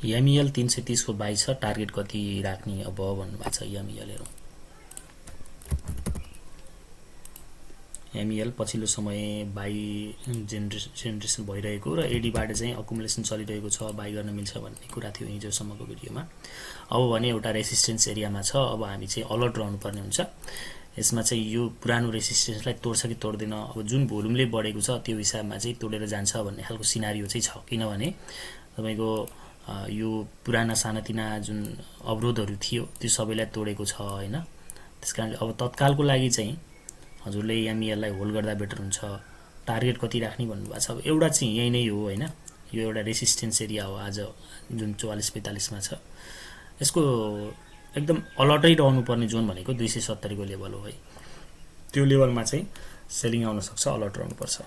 MEL 330 को by छ, target कति राख्ने अब भन्नुभएको छ। एमईएल हेरौँ। एमईएल पछिल्लो समय बाई जेनरेसन भइरहेको र एडीबाट चाहिँ अकुमुलेसन चलिरहेको छ, बाई गर्न मिल्छ भन्ने कुरा थियो हिजोसम्मको भिडियोमा। अब भने एउटा रेसिस्टेन्स एरियामा छ, अब हामी चाहिँ अलर्ट रहनुपर्ने हुन्छ। यसमा चाहिँ यो पुरानो रेसिस्टेन्सलाई तोड्छ कि तोड्दैन, अब जुन भोल्युमले बढेको छ त्यो हिसाबमा चाहिँ तोडेर जान्छ भन्ने खालको सिनारियो चाहिँ छ। किनभने तपाईको यो पुराना सानातिना जुन अवरोधहरू थियो त्यो सबैलाई तोडेको छ हैन। त्यसकारणले अब तत्कालको लागि चाहिँ हजुरले एमईएललाई होल्ड गर्दा बेटर हुन्छ। टार्गेट कति राख्ने भन्नुभएको छ। अब एउटा चाहिँ यही नै हो हैन, यो एउटा रेसिस्टेन्स एरिया हो आज जुन 44-45 मा छ। यसको एकदम अलर्टै रहनुपर्ने जोन भनेको 270 को लेभल हो है। त्यो लेभलमा चाहिँ सेलिङ आउन सक्छ, अलर्ट रहनुपर्छ।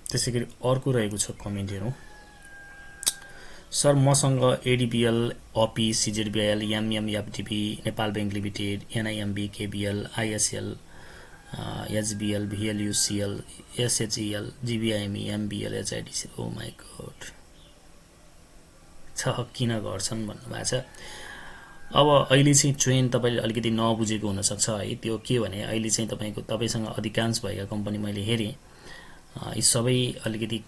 त्यसैगरी अर्को रहेको छ कमेन्ट हेरौँ। सर मसँग एडीबीएल, अपी, CZBL, MMFDP, Nepal bank limited, NIMB, KBL, ISL, HBL, VLUCL, SHEL, GBIME, MBL, HIDC. Oh my god छ किन गर्छन् भन्नुभएको छ। अब अहिले चाहिँ ट्रेन्ड तपाईले अलिकति नबुझेको हुन सक्छ है। त्यो के भने अहिले चाहिँ तपाईसँग अधिकांश भएका कम्पनी मैले हेरे यी सबै अलिकति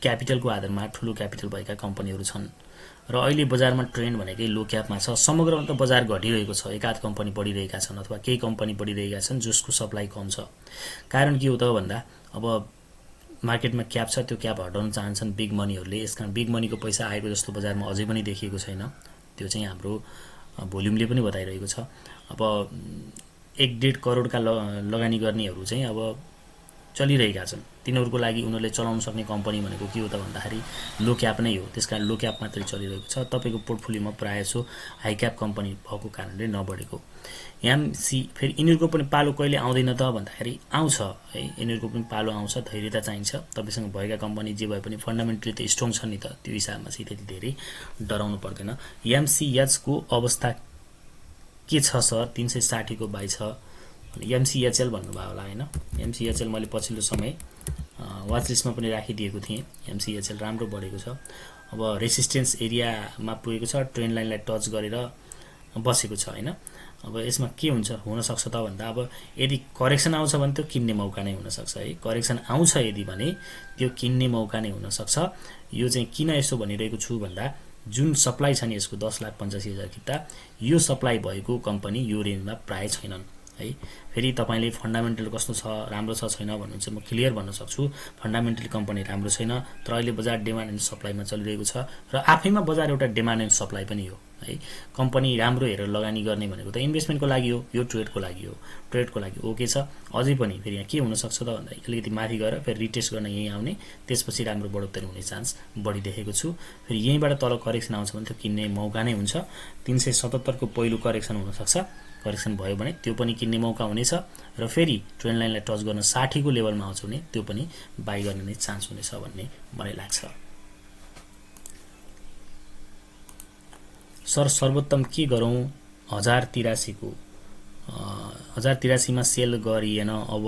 क्यापिटलको आधारमा ठुलो क्यापिटल भएका कम्पनीहरू छन् र अहिले बजारमा ट्रेन्ड भनेकै लो क्यापमा छ। समग्रमा त बजार घटिरहेको छ, एकाध कम्पनी बढिरहेका छन् अथवा केही कम्पनी बढिरहेका छन् जसको सप्लाई कम छ। कारण के हो त भन्दा अब मार्केटमा क्याप छ, त्यो क्याप हटाउन चाहन्छन् बिग मनीहरूले। यसकारण बिग मनीको पैसा आएको जस्तो बजारमा अझै पनि देखिएको छैन। त्यो चाहिँ हाम्रो भोल्युमले पनि बताइरहेको छ। अब 1.5 करोडका लगानी गर्नेहरू चाहिँ अब चलिरहेका छन्। तिनीहरूको लागि उनीहरूले चलाउन सक्ने कम्पनी भनेको के हो त भन्दाखेरि लो क्याप नै हो। त्यसकारण लो क्याप मात्रै चलिरहेको छ। तपाईको पोर्टफोलियोमा प्रायः सो हाई क्याप कम्पनी भएको कारणले नबढेको। एमसी फेरि यिनीहरूको पनि पालो कहिले आउँदैन त भन्दाखेरि आउँछ है। यिनीहरूको पनि पालो आउँछ, धैर्यता चाहिन्छ। तपाईसँग भएका कम्पनी जे भए पनि फन्डामेन्टली त स्ट्रङ छ नि त, त्यो हिसाबमा चाहिँ त्यति धेरै डराउनु पर्दैन। एमसीएच को अवस्था के छ सर? 360 को बाई छ। एमसीएचएल भन्नुभयो होला हैन। एमसीएचएल मैले पछिल्लो समय वाच लिस्टमा पनि राखिदिएको थिएँ। एमसीएचएल राम्रो बढेको छ। अब रेसिस्टेन्स एरियामा पुगेको छ, ट्रेन्ड लाइनलाई टच गरेर बसेको छ हैन। अब यसमा के हुन्छ हुन सक्छ त भन्दा अब यदि करेक्सन आउँछ भने त्यो किन्ने मौका नै हुन सक्छ है। करेक्सन आउँछ यदि भने त्यो किन्ने मौका नै हुन सक्छ। यो चाहिँ किन यसो भनिरहेको छु भन्दा जुन सप्लाई छ नि यसको 10,85,000 किता, यो सप्लाई भएको कम्पनी यो रेन्जमा प्राय छैनन् है। फेरि तपाईले फन्डामेन्टल कस्तो छ, राम्रो छ छैन भन्नुहुन्छ, म क्लियर भन्न सक्छु। फन्डामेन्टली कम्पनी राम्रो छैन, तर अहिले बजार डिमान्ड एन्ड सप्लाईमा चलिरहेको छ र आफैमा बजार एउटा डिमान्ड एन्ड सप्लाई पनि हो है। कम्पनी राम्रो हेरेर लगानी गर्ने भनेको त इन्भेस्टमेन्टको लागि हो, यो ट्रेडको लागि हो। ट्रेडको लागि ओके छ। अझै पनि फेरि यहाँ के हुन सक्छ त भन्दा अलिकति माथि गएर फेरि रिटेस्ट गर्न यही आउने, त्यसपछि राम्रो बढोत्तरी हुने चान्स बढी देखेको छु। फेरि यहीँबाट तल करेक्सन आउँछ भने त्यो किन्ने मौका नै हुन्छ। 377 को पहिलो करेक्सन हुन सक्छ। करेक्सन भयो भने त्यो पनि किन्ने मौका हुनेछ र फेरि ट्रेन्ड लाइनलाई टच गर्न 60 को लेभलमा आउँछ भने त्यो पनि बाई गर्ने नै चान्स हुनेछ भन्ने मलाई लाग्छ। सर सर्वोत्तम के गरौँ? 1083 को 1083 मा सेल गरिएन, अब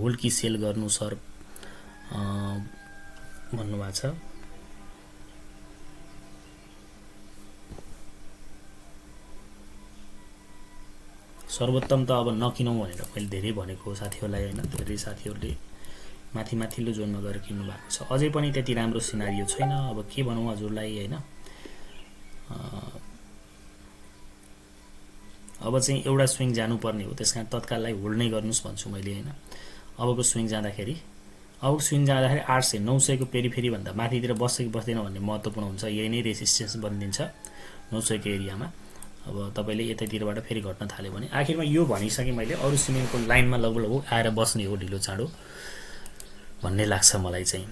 होल्ड कि सेल गर्नु सर भन्नुभएको छ। सर्वोत्तम त अब नकिनौँ भनेर मैले धेरै भनेको साथीहरूलाई हैन। धेरै साथीहरूले माथिल्लो जोनमा गएर किन्नु भएको छ। अझै पनि त्यति राम्रो सिनारियो छैन। अब के भनौँ हजुरलाई हैन। अब चाहिँ एउटा स्विङ जानुपर्ने हो, त्यसकारण तत्काललाई होल्ड नै गर्नुस् भन्छु मैले हैन। अबको स्विङ जाँदाखेरि 800 900 को पेरिफेरी भन्दा माथितिर बस्छ कि बस्दैन भन्ने महत्त्वपूर्ण हुन्छ। यही नै रेसिस्टेन्स बनिदिन्छ 900 को एरियामा। अब तपाईले यतैतिरबाट फेरि घट्न थाल्यो भने आखिरमा यो भनिसके मैले अरु सिमेन्टको लाइनमा लगभग आएर बस्ने हो ढिलो चाँडो भन्ने लाग्छ मलाई चाहिँ।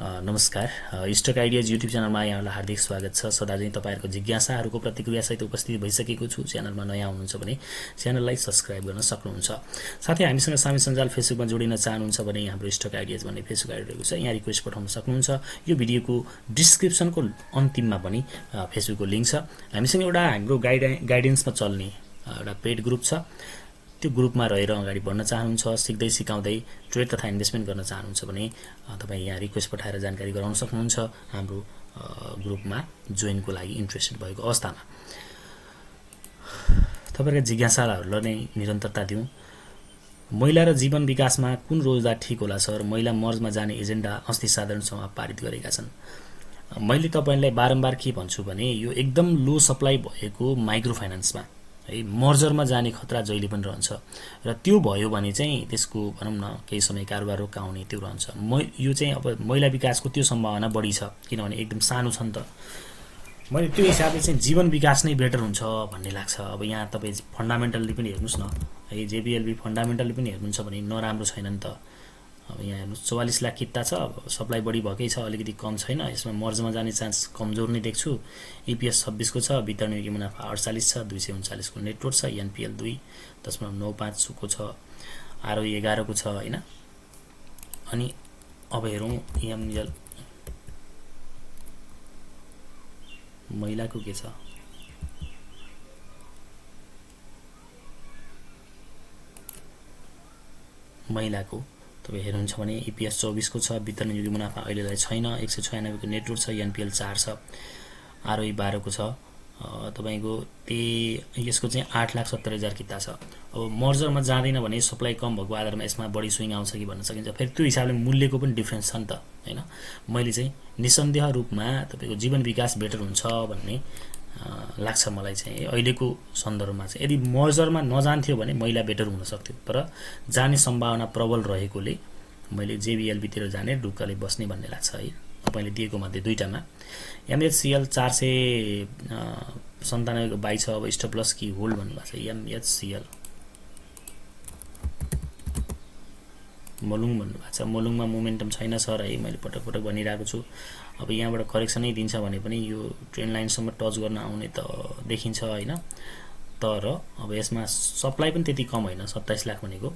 नमस्कार, स्टक आइडियाज युट्युब च्यानलमा यहाँलाई हार्दिक स्वागत छ। सदा चाहिँ तपाईहरुको जिज्ञासाहरुको प्रतिक्रिया सहित उपस्थित भइसकेको छु। च्यानलमा नयाँ हुनुहुन्छ भने च्यानललाई सब्स्क्राइब गर्न सक्नुहुन्छ। साथै हामीसँग सामाजिक सञ्जाल फेसबुकमा जोडिन चाहनुहुन्छ भने हाम्रो स्टक आइडियाज भन्ने फेसबुक आइडी रहेको छ, यहाँ रिक्वेस्ट पठाउन सक्नुहुन्छ। यो भिडियोको डिस्क्रिप्सनको अन्तिममा पनि फेसबुकको लिंक छ। हामीसँग एउटा हाम्रो गाइडेन्समा चल्ने एउटा पेड ग्रुप छ। त्यो ग्रुपमा रहेर अगाडि बढ्न चाहनुहुन्छ, सिक्दै सिकाउँदै ट्रेड तथा इन्भेस्टमेन्ट गर्न चाहनुहुन्छ भने तपाई यहाँ रिक्वेस्ट पठाएर जानकारी गराउन सक्नुहुन्छ। हाम्रो ग्रुपमा जोइनको लागि इन्ट्रेस्टेड भएको अवस्थामा तपाईहरुका जिज्ञासाहरूलाई नै निरन्तरता दिउँ। महिला र जीवन विकासमा कुन रोजगार ठिक होला सर? महिला मर्जमा जाने एजेन्डा अस्ति साधारण सभामा पारित गरेका छन्। मैले तपाईलाई बारम्बार के भन्छु भने यो एकदम लो सप्लाई भएको माइक्रो फाइनान्समा है मर्जरमा जाने खतरा जहिले पनि रहन्छ र त्यो भयो भने चाहिँ त्यसको भनौं न केही समय कारोबार रोकाउने त्यो रहन्छ। यो चाहिँ अब महिला विकासको त्यो सम्भावना बढी छ किनभने एकदम सानो छ नि त। मैले त्यो हिसाबले चाहिँ जीवन विकास नै बेटर हुन्छ भन्ने लाग्छ। अब यहाँ तपाई फन्डामेन्टली पनि हेर्नुस् न है जेबीएलबी फन्डामेन्टली पनि हेर्नुहुन्छ भने नराम्रो छैन नि त। अब यहाँ हेर्नुस् 44 लाख किता छ, सप्लाई बढी भकै छ, अलिकति कम छैन। यसमा मर्जमा जाने चान्स कमजोर नै देख्छु। ईपीएस 26 को छ, वितरण योग्य मुनाफा 48 छ, 239 को नेटवर्क छ, एनपीएल 2.95 को छ, आरओई 11 को छ हैन। अनि अब हेरौं एमएल महिलाको के छ? महिलाको तपाई हेर्नुहुन्छ भने ईपीएस 24 को छ, वितरण योग्य मुनाफा अहिलेलाई छैन, 196 को नेटवर्क छ, एनपीएल 4 छ, आरओई 12 को छ। तपाईको यसको चाहिँ 8,70,000 किता छ। अब मर्जरमा जाँदैन भने सप्लाई कम भएको आधारमा यसमा बढी स्विङ आउँछ कि भन्न सकिन्छ। फेरि त्यो हिसाबले मूल्यको पनि डिफरेन्स छ नि त हैन। मैले चाहिँ निसन्देह रूपमा तपाईको जीवन विकास बेटर हुन्छ भन्ने लाग्छ मलाई चाहिँ अहिलेको सन्दर्भमा चाहिँ। यदि मर्जरमा नजान्थ्यो भने महिला बेटर हुन सक्थ्यो, तर जाने सम्भावना प्रबल रहेकोले मैले जेबीएलबी तिर जाने ढुक्कले बस्ने भन्ने लाग्छ है। तपाईले दिएको मध्ये दुईटामा एमएचसीएल 497 को बाई छ। अब स्टप लस कि होल्ड भन्नुभएको छ। एमएचसीएल मलुङ भन्नुभएको छ। मलुङमा मोमेन्टम छैन सर है, मैले पटक पटक भनिरहेको छु। अब यहाँबाट करेक्सनै दिन्छ भने पनि यो ट्रेन्ड लाइनसम्म टच गर्न आउने त देखिन्छ हैन। तर अब यसमा सप्लाई पनि त्यति कम हैन, 27 लाख भनेको।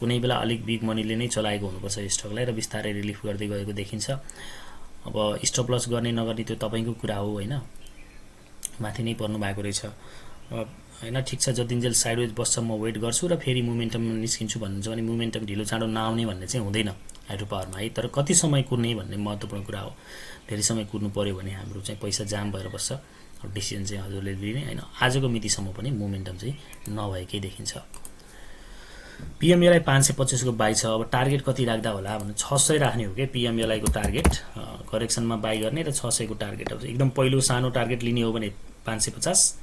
कुनै बेला अलिक बिग मनीले नै चलाएको हुनुपर्छ स्टकलाई र बिस्तारै रिलिफ गर्दै गएको देखिन्छ। अब स्टप लस गर्ने नगर्ने त्यो तपाईको कुरा हो हैन, माथि नै पर्नु भएको रहेछ हैन। ठीक छ, जतिन्जेल साइडवेज बस्छ म वेट गर्छु र फेरि मोमेन्टम निस्किन्छु भन्नुहुन्छ भने मोमेन्टम ढिलो चाँडो नआउने भन्ने चाहिँ हुँदैन हाइड्रो पावरमा है। तर कति समय कुर्ने भन्ने महत्त्वपूर्ण कुरा हो। धेरै समय कुर्नु पर्यो भने हाम्रो चाहिँ पैसा जाम भएर बस्छ। अब डिसिजन चाहिँ हजुरले लिने हैन। आजको मितिसम्म पनि मोमेन्टम चाहिँ नभएकै देखिन्छ। पीएमएलआई 525 को बाई छ। अब टार्गेट कति राख्दा होला भने 600 राख्ने हो के पीएमएलआई को टार्गेट। करेक्सनमा बाई गर्ने र 600 को टार्गेट। अब एकदम पहिलो सानो टार्गेट लिने हो भने 550,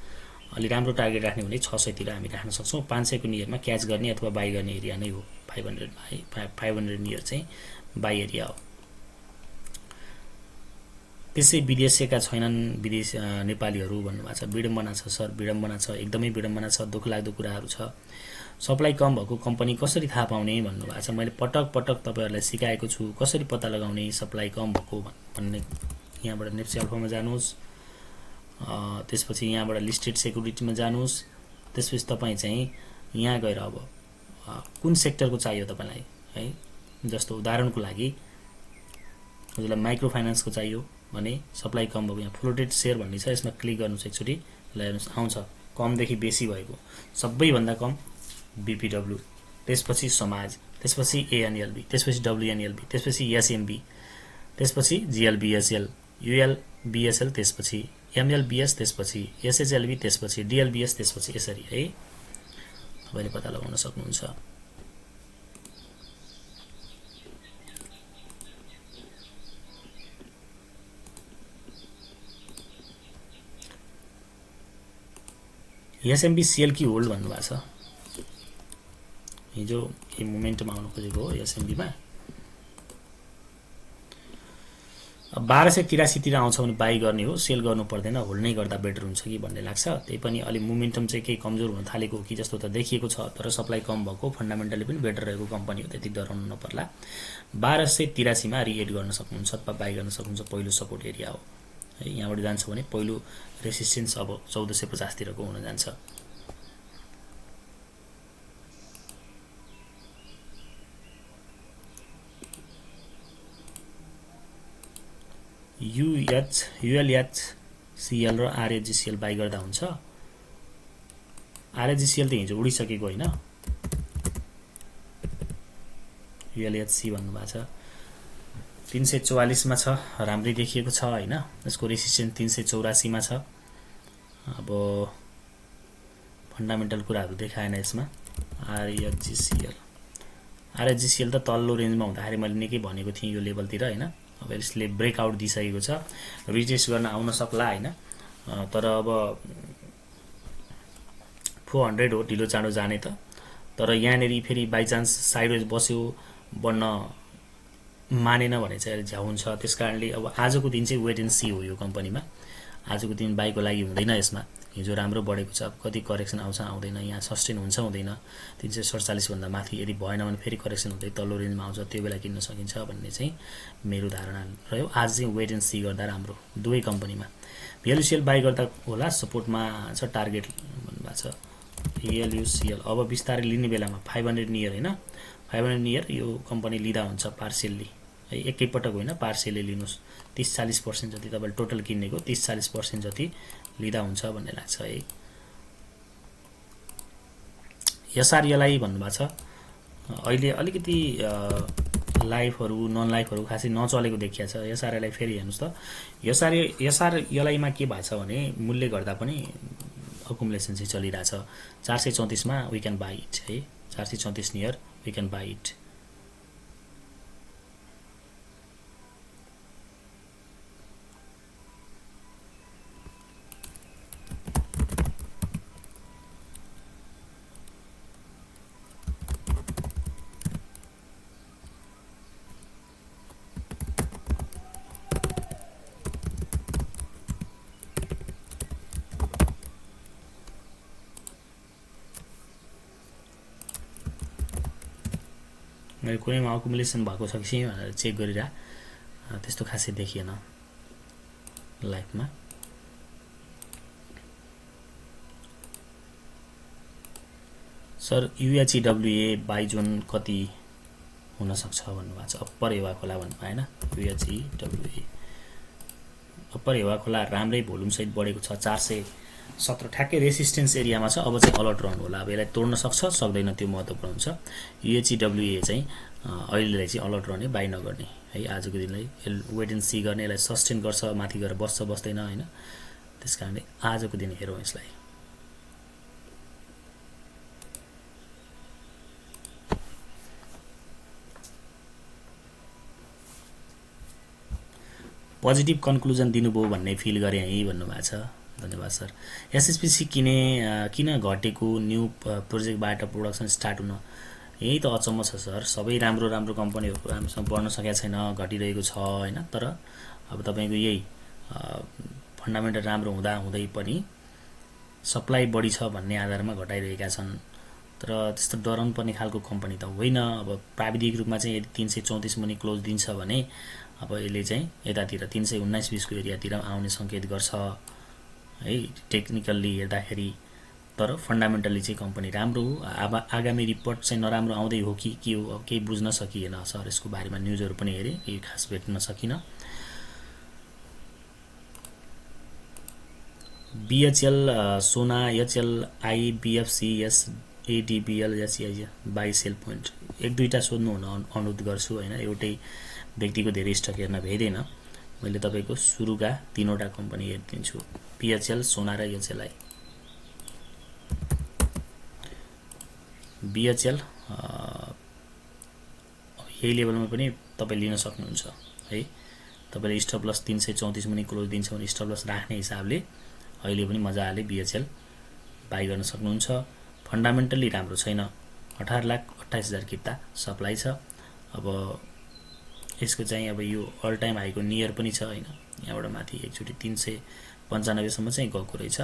अलि राम्रो टार्गेट राख्ने हो भने 600 तिर हामी राख्न सक्छौं। 500 को नियरमा क्याच गर्ने अथवा बाई गर्ने एरिया नै हो। 500 मा है, 500 नियर चाहिँ बाई एरिया हो। त्यसै विदेशीका छैनन् विदेश नेपालीहरु भन्नुभएको छ। विडम्बना छ सर, विडम्बना छ, एकदमै विडम्बना छ, दुःख लाग्दो कुराहरु छ। सप्लाई कम भएको कम्पनी कसरी थाहा पाउने भन्नुभएको छ। मैले पटक पटक तपाईहरुलाई सिकाएको छु कसरी पत्ता लगाउने सप्लाई कम भएको भन्ने। यहाँबाट नेप्से अल्फामा जानुस्, त्यसपछि यहाँबाट लिस्टेड सेक्युरिटीमा जानुस्, त्यसपछि तपाई चाहिँ यहाँ गएर अब कुन सेक्टरको चाहियो तपाईलाई है। जस्तो उदाहरणको लागि हजुरलाई माइक्रो फाइनान्सको चाहियो भने सप्लाई कम भएको यहाँ फ्लोटेड शेयर भन्ने छ, यसमा क्लिक गर्नुस् एकचोटी, हेर्नुस् आउँछ कमदेखि बेसी भएको। सबैभन्दा कम बीपीडब्ल्यू, त्यसपछि समाज, त्यसपछि एएनएलबी, त्यसपछि डब्ल्यूएनएलबी, त्यसपछि एसएमबी, त्यसपछि जीएलबीएसएल, यूएलबीएसएल, त्यसपछि एमएलबीएस, त्यसपछि एसएचएलबी, त्यसपछि डीएलबीएस, त्यसपछि यसरी है तपाईले पत्ता लगाउन सक्नुहुन्छ। एसएमबी सेल की होल्ड भन्नुभएको छ। हिजो के मोमेन्टम आउनु खोजेको हो एसएमबी मा। अब 1283 तिर आउँछ भने बाई गर्ने हो, सेल गर्नु पर्दैन, होल्ड नै गर्दा बेटर हुन्छ कि भन्ने लाग्छ। त्यही पनि अलि मोमेन्टम चाहिँ केही कमजोर हुन थालेको हो कि जस्तो त देखिएको छ। तर सप्लाई कम भएको फन्डामेन्टली पनि बेटर रहेको कम्पनी हो, त्यति डराउनु नपर्ला। 1283 मा रिएड गर्न सक्नुहुन्छ अथवा बाई गर्न सक्नुहुन्छ। पहिलो सपोर्ट एरिया हो है। यहाँबाट जान्छ भने पहिलो रेसिस्टेन्स अब 1450 तिरको हुन जान्छ। यूएलएचसीएल र आरएचजीसीएल बाई गर्दा हुन्छ। आरएचजीसीएल त हिजो उडिसकेको हैन, यूएलएचसी भन्नुभएको छ। 344 मा छ, राम्रै देखिएको छ हैन। यसको रेसिस्टेन्स 384 मा छ। अब फन्डामेन्टल कुराहरु देखाएन यसमा। आरएचजिसिएल त तल्लो रेन्जमा हुँदाखेरि मैले निकै भनेको थिएँ यो लेभलतिर हैन। अब यसले ब्रेकआउट दिइसकेको छ, रिटेस्ट गर्न आउन सक्ला हैन। तर अब 400 हो ढिलो चाँडो जाने त। तर यहाँनेरि फेरि बाइ चान्स साइडवेज बस्यो, बढ्न मानेन भने चाहिँ झ्याउ हुन्छ। त्यसकारणले अब आजको दिन चाहिँ वेट एन्ड सी हो यो कम्पनीमा। आजको दिन बाइको लागि हुँदैन यसमा। हिजो राम्रो बढेको छ, कति करेक्सन आउँछ आउँदैन, यहाँ सस्टेन हुन्छ हुँदैन। 347 भन्दा माथि यदि भएन भने फेरि करेक्सन हुँदै तल्लो रेन्जमा आउँछ, त्यो बेला किन्न सकिन्छ भन्ने चाहिँ मेरो धारणा रह्यो। आज चाहिँ वेट एन्ड सी गर्दा राम्रो दुवै कम्पनीमा। भिएलयुसिएल बाइ गर्दा होला, सपोर्टमा छ, टार्गेट भन्नुभएको छ। भिएलयुसिएल अब बिस्तारै लिने बेलामा 500 नियर हैन, 500 नियर यो कम्पनी लिँदा हुन्छ पार्सियल्ली है, एकैपटक होइन पार्सियल्ली लिनुस्। 30-40% जति तपाईले टोटल किन्नेको 30-40% जति लिँदा हुन्छ भन्ने लाग्छ है। एसआरएलआई भन्नुभएको छ। अहिले अलिकति लाइफहरु नन लाइफहरु खासै नचलेको देखिया छ। एसआरएलआई फेरि हेर्नुस् त, एसआरएलआईमा के भएको छ भने मूल्य घट्दा पनि अकुमुलेसन चाहिँ चलिरहेछ। 434 मा वी क्यान बाइ इट है, 434 near we can buy it. मैले कुनैमा अकुमुलेसन भएको छ कि भनेर चेक गरिरा, त्यस्तो खासै देखिएन लाइफमा। सर युएचईडब्ल्युए बाइ जोन कति हुन सक्छ भन्नुभएको छ। अप्पर हेवा खोला भन्नु भएन, युएचईडब्ल्युए अप्पर हेवा खोला राम्रै भोल्युम सहित बढेको छ, 417 ठ्याक्कै रेसिस्टेन्स एरियामा छ। अब चाहिँ अलर्ट रहनु होला, अब यसलाई तोड्न सक्छ सक्दैन त्यो महत्त्वपूर्ण हुन्छ। युएचईडब्ल्युए चाहिँ अहिलेलाई चाहिँ अलर्ट रहने, बाइ नगर्ने है। आजको दिनलाई वेट एन्ड सी गर्ने, यसलाई सस्टेन गर्छ, माथि गएर बस्छ बस्दैन हैन। त्यसकारणले आजको दिन हेरौँ यसलाई। पोजिटिभ कन्क्लुजन दिनुभयो भन्ने फिल गरे है भन्नुभएको छ। धन्यवाद सर। एसएसपिसी किन घटेको, न्यू प्रोजेक्टबाट प्रोडक्सन स्टार्ट हुन, यही त अचम्म छ सर। सबै राम्रो राम्रो कम्पनीहरु राम्रोसँग बढ्न सकेको छैन, घटिरहेको छ हैन। तर अब तपाईको यही फन्डामेन्टल राम्रो हुँदा हुँदै पनि सप्लाई बढी छ भन्ने आधारमा घटाइरहेका छन्। तर त्यस्तो डराउनु पर्ने खालको कम्पनी त होइन। अब प्राविधिक रूपमा चाहिँ यदि 334 मुनि क्लोज दिन्छ भने अब यसले चाहिँ यतातिर 319-20 को एरियातिर आउने संकेत गर्छ है टेक्निकल्ली हेर्दाखेरि। तर फन्डामेन्टली चाहिँ कम्पनी राम्रो हो। अब आगामी रिपोर्ट चाहिँ नराम्रो आउँदै हो कि के हो, केही बुझ्न सकिएन सर। यसको बारेमा न्युजहरु पनि हेरे, केही खास भेट्न सकिन। बीएचएल, सोना, एचएलआई, बीएफसीएस, ADBL, HI by sale point एक दुईटा सोध्नु हुन अनुरोध गर्छु हैन। एउटै व्यक्तिको धेरै स्टक हेर्न भ्याइदैन। मैले तपाईको सुरुका तीनवटा कम्पनी हेर्दिन्छु, बीएचएल, सोना र एचएलआई। बीएचएल यही लेभलमा पनि तपाई लिन सक्नुहुन्छ है। तपाईले स्टप लस 334 मुनि क्लोज दिन्छ भने स्टप लस राख्ने हिसाबले अहिले पनि मजाले बीएचएल बाइ गर्न सक्नुहुन्छ। फन्डामेन्टली राम्रो छैन, 18,28,000 किता सप्लाई छ। अब यसको चाहिँ अब यो अल टाइम हाईको नियर पनि छ हैन। यहाँबाट माथि एकचोटी 395 सम्म चाहिँ गएको रहेछ।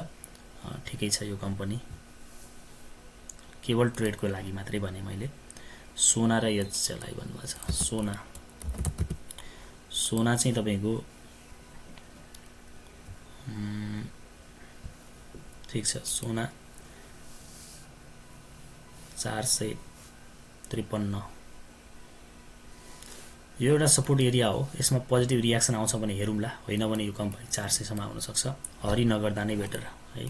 ठिकै छ यो कम्पनी, केवल ट्रेडको लागि मात्रै भने मैले। सोना र एचएलआई भन्नुभएको छ। सोना चाहिँ तपाईको ठीक छ। सोना 453 यो एउटा सपोर्ट एरिया हो। यसमा पोजिटिभ रियाक्सन आउँछ भने हेरौँला, होइन भने यो कम्पनी 400 सम्म आउन सक्छ। हरि नगर्दा नै बेटर है।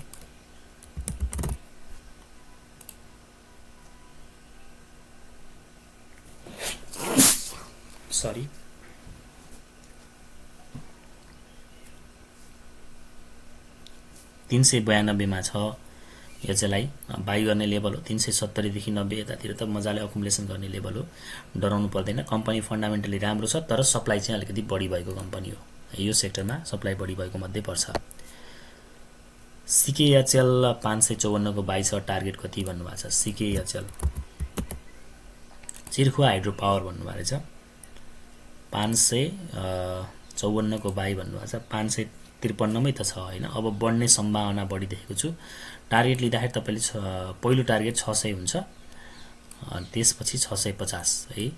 सरी 392 मा छ। एचएलआई बाई गर्ने लेभल हो। 370 देखि 90 यतातिर त मजाले अकुमुलेसन गर्ने लेभल हो, डराउनु पर्दैन। कम्पनी फन्डामेन्टली राम्रो छ, तर सप्लाई चाहिँ अलिकति बढी भएको कम्पनी हो। यो सेक्टरमा सप्लाई बढी भएको मध्ये पर्छ। सीकेएचएल 554 को बाई छ, टार्गेट कति भन्नुभएको छ। सीकेएचएल चिर्खुवा हाइड्रो पावर भन्नुभएको रहेछ, 554 को बाई भन्नुभएको छ। 553 मै त छ हैन, अब बढ्ने सम्भावना बढी देखेको छु। टार्गेट लिँदाखेरि तपाईले पहिलो टार्गेट 600 हुन्छ, त्यसपछि 650 है,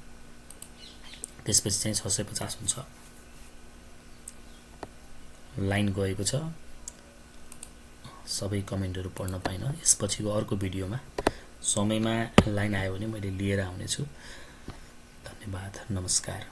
त्यसपछि चाहिँ 650 हुन्छ। लाइन गएको छ, सबै कमेन्टहरु पढ्न पाइन। यसपछिको अर्को भिडियोमा समयमा लाइन आयो भने मैले लिएर आउने छु। धन्यवाद, नमस्कार।